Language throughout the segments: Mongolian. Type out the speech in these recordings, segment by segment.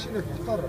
машины дотор.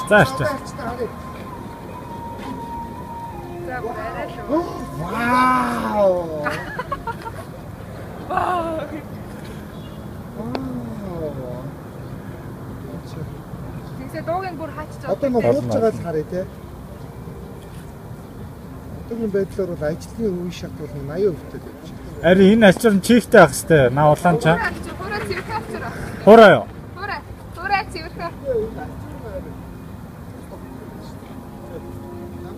Зааш. Вау! Тэгсээ дуугийн бүр хаачих жоо. Одоо нэг хурж байгаа л харъя те. Одоогийн байдлаар бол ажлын үе шат бол 80% тавьж байна. Ари энэ ачаар нь чифтэй ах хэвээр наа улаан чаа. Хураа цэвэрхээ авчраа. Хураа юу? Хураа цэвэрхээ.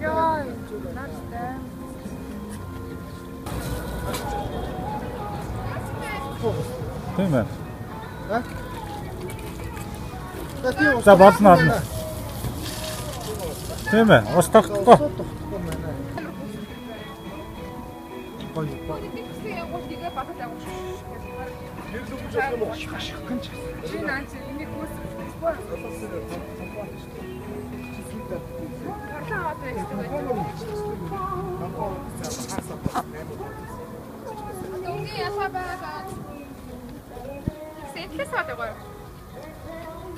Яа, наастай. Тийм ээ. А? За болно болно. Тийм ээ. Ус тогтохгүй.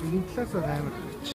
Энэ талаас амар